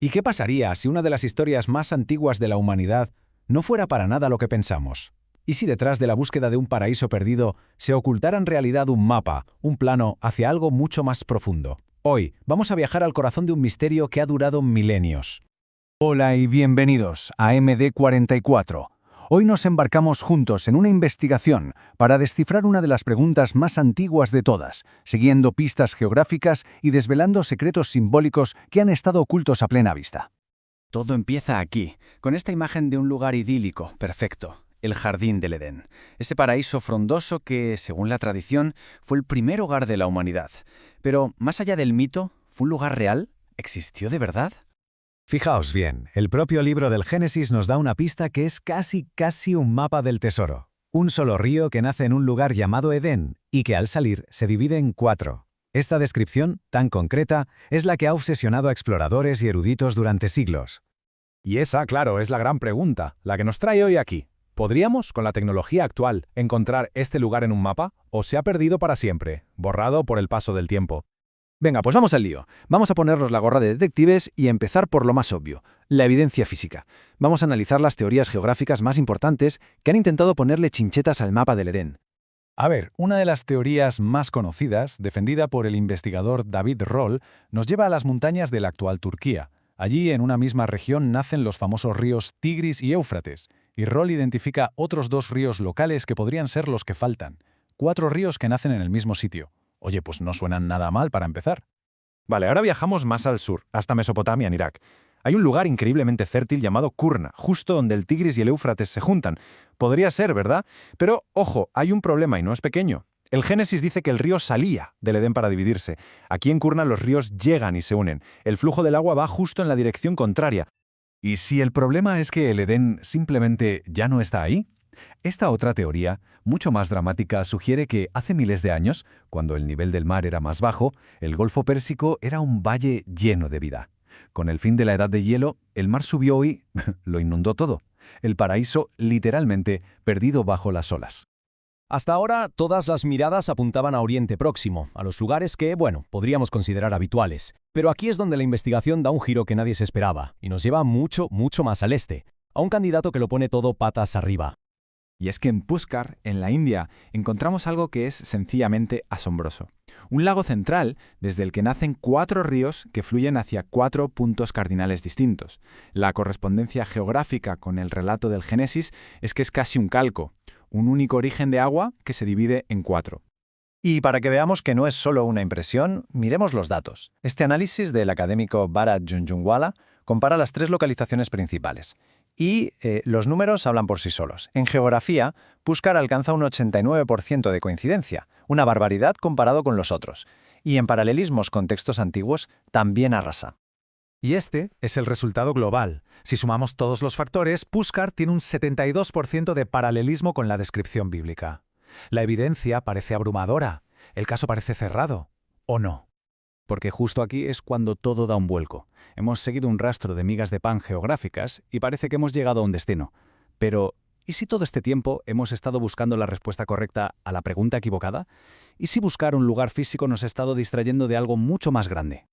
¿Y qué pasaría si una de las historias más antiguas de la humanidad no fuera para nada lo que pensamos? ¿Y si detrás de la búsqueda de un paraíso perdido se ocultara en realidad un mapa, un plano hacia algo mucho más profundo? Hoy vamos a viajar al corazón de un misterio que ha durado milenios. Hola y bienvenidos a MD44. Hoy nos embarcamos juntos en una investigación para descifrar una de las preguntas más antiguas de todas, siguiendo pistas geográficas y desvelando secretos simbólicos que han estado ocultos a plena vista. Todo empieza aquí, con esta imagen de un lugar idílico, perfecto, el Jardín del Edén. Ese paraíso frondoso que, según la tradición, fue el primer hogar de la humanidad. Pero, más allá del mito, ¿fue un lugar real? ¿Existió de verdad? Fijaos bien, el propio libro del Génesis nos da una pista que es casi un mapa del tesoro. Un solo río que nace en un lugar llamado Edén y que al salir se divide en 4. Esta descripción, tan concreta, es la que ha obsesionado a exploradores y eruditos durante siglos. Y esa, claro, es la gran pregunta, la que nos trae hoy aquí. ¿Podríamos, con la tecnología actual, encontrar este lugar en un mapa? ¿O se ha perdido para siempre, borrado por el paso del tiempo? Venga, pues vamos al lío. Vamos a ponernos la gorra de detectives y empezar por lo más obvio, la evidencia física. Vamos a analizar las teorías geográficas más importantes que han intentado ponerle chinchetas al mapa del Edén. A ver, una de las teorías más conocidas, defendida por el investigador David Roll, nos lleva a las montañas de la actual Turquía. Allí, en una misma región, nacen los famosos ríos Tigris y Éufrates, y Roll identifica otros 2 ríos locales que podrían ser los que faltan. 4 ríos que nacen en el mismo sitio. Oye, pues no suenan nada mal para empezar. Vale, ahora viajamos más al sur, hasta Mesopotamia, en Irak. Hay un lugar increíblemente fértil llamado Kurna, justo donde el Tigris y el Éufrates se juntan. Podría ser, ¿verdad? Pero, ojo, hay un problema y no es pequeño. El Génesis dice que el río salía del Edén para dividirse. Aquí en Kurna los ríos llegan y se unen. El flujo del agua va justo en la dirección contraria. ¿Y si el problema es que el Edén simplemente ya no está ahí? Esta otra teoría, mucho más dramática, sugiere que hace miles de años, cuando el nivel del mar era más bajo, el Golfo Pérsico era un valle lleno de vida. Con el fin de la edad de hielo, el mar subió y lo inundó todo. El paraíso, literalmente, perdido bajo las olas. Hasta ahora, todas las miradas apuntaban a Oriente Próximo, a los lugares que, podríamos considerar habituales. Pero aquí es donde la investigación da un giro que nadie se esperaba, y nos lleva mucho más al este, a un candidato que lo pone todo patas arriba. Y es que en Pushkar, en la India, encontramos algo que es sencillamente asombroso. Un lago central desde el que nacen 4 ríos que fluyen hacia 4 puntos cardinales distintos. La correspondencia geográfica con el relato del Génesis es que es casi un calco, un único origen de agua que se divide en 4. Y para que veamos que no es solo una impresión, miremos los datos. Este análisis del académico Bharat Jhunjhunwala compara las 3 localizaciones principales. Y los números hablan por sí solos. En geografía, Pushkar alcanza un 89% de coincidencia, una barbaridad comparado con los otros. Y en paralelismos con textos antiguos, también arrasa. Y este es el resultado global. Si sumamos todos los factores, Pushkar tiene un 72% de paralelismo con la descripción bíblica. La evidencia parece abrumadora. El caso parece cerrado. ¿O no? Porque justo aquí es cuando todo da un vuelco. Hemos seguido un rastro de migas de pan geográficas y parece que hemos llegado a un destino. Pero, ¿y si todo este tiempo hemos estado buscando la respuesta correcta a la pregunta equivocada? ¿Y si buscar un lugar físico nos ha estado distrayendo de algo mucho más grande?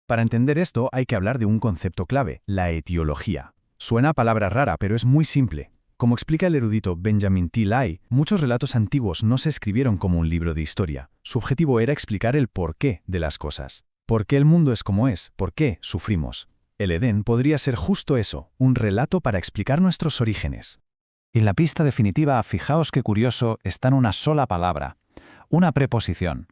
Para entender esto hay que hablar de un concepto clave, la etiología. Suena a palabra rara, pero es muy simple. Como explica el erudito Benjamin T. Lai, muchos relatos antiguos no se escribieron como un libro de historia. Su objetivo era explicar el porqué de las cosas. ¿Por qué el mundo es como es? ¿Por qué sufrimos? El Edén podría ser justo eso, un relato para explicar nuestros orígenes. En la pista definitiva, fijaos qué curioso, está en una sola palabra, una preposición.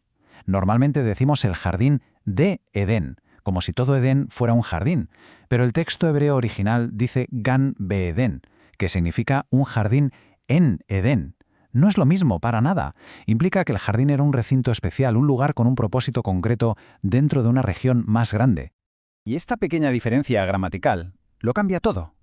Normalmente decimos el jardín de Edén, como si todo Edén fuera un jardín, pero el texto hebreo original dice Gan Be'Eden, que significa un jardín en Edén. No es lo mismo, para nada. Implica que el jardín era un recinto especial, un lugar con un propósito concreto dentro de una región más grande. Y esta pequeña diferencia gramatical lo cambia todo.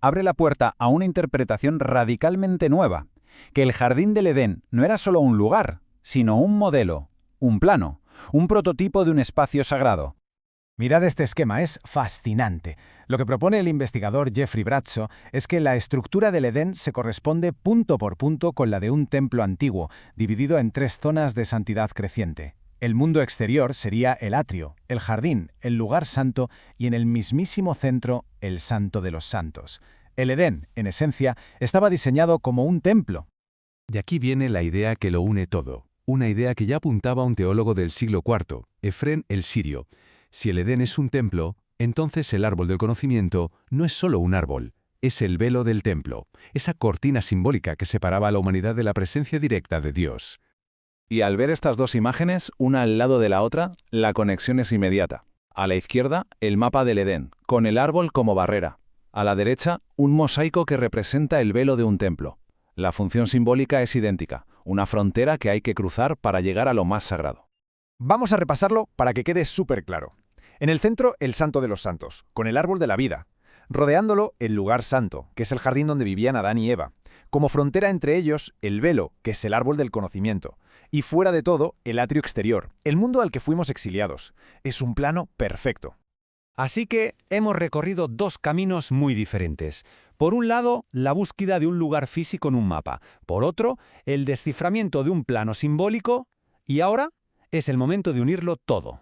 Abre la puerta a una interpretación radicalmente nueva, que el jardín del Edén no era solo un lugar, sino un modelo, un plano, un prototipo de un espacio sagrado. Mirad este esquema, es fascinante. Lo que propone el investigador Jeffrey Brazzo es que la estructura del Edén se corresponde punto por punto con la de un templo antiguo, dividido en 3 zonas de santidad creciente. El mundo exterior sería el atrio, el jardín, el lugar santo y en el mismísimo centro el santo de los santos. El Edén, en esencia, estaba diseñado como un templo. De aquí viene la idea que lo une todo, una idea que ya apuntaba un teólogo del siglo IV, Efrén el Sirio. Si el Edén es un templo, entonces el árbol del conocimiento no es solo un árbol, es el velo del templo, esa cortina simbólica que separaba a la humanidad de la presencia directa de Dios. Y al ver estas dos imágenes, una al lado de la otra, la conexión es inmediata. A la izquierda, el mapa del Edén, con el árbol como barrera. A la derecha, un mosaico que representa el velo de un templo. La función simbólica es idéntica, una frontera que hay que cruzar para llegar a lo más sagrado. Vamos a repasarlo para que quede súper claro. En el centro, el santo de los santos, con el árbol de la vida. Rodeándolo, el lugar santo, que es el jardín donde vivían Adán y Eva. Como frontera entre ellos, el velo, que es el árbol del conocimiento. Y fuera de todo, el atrio exterior, el mundo al que fuimos exiliados. Es un plano perfecto. Así que hemos recorrido dos caminos muy diferentes. Por un lado, la búsqueda de un lugar físico en un mapa. Por otro, el desciframiento de un plano simbólico. Y ahora es el momento de unirlo todo.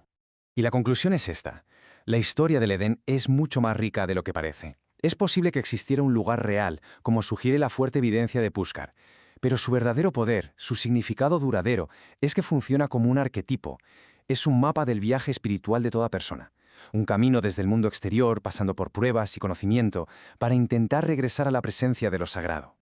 Y la conclusión es esta. La historia del Edén es mucho más rica de lo que parece. Es posible que existiera un lugar real, como sugiere la fuerte evidencia de Pushkar. Pero su verdadero poder, su significado duradero, es que funciona como un arquetipo. Es un mapa del viaje espiritual de toda persona. Un camino desde el mundo exterior, pasando por pruebas y conocimiento, para intentar regresar a la presencia de lo sagrado.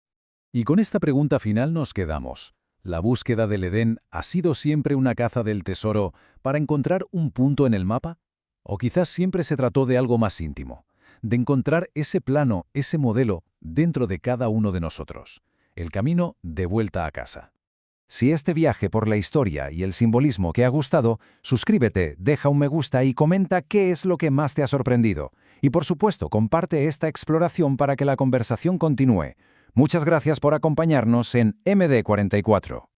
Y con esta pregunta final nos quedamos. ¿La búsqueda del Edén ha sido siempre una caza del tesoro para encontrar un punto en el mapa? ¿O quizás siempre se trató de algo más íntimo, de encontrar ese plano, ese modelo, dentro de cada uno de nosotros? El camino de vuelta a casa. Si este viaje por la historia y el simbolismo te ha gustado, suscríbete, deja un me gusta y comenta qué es lo que más te ha sorprendido. Y por supuesto, comparte esta exploración para que la conversación continúe. Muchas gracias por acompañarnos en MD44.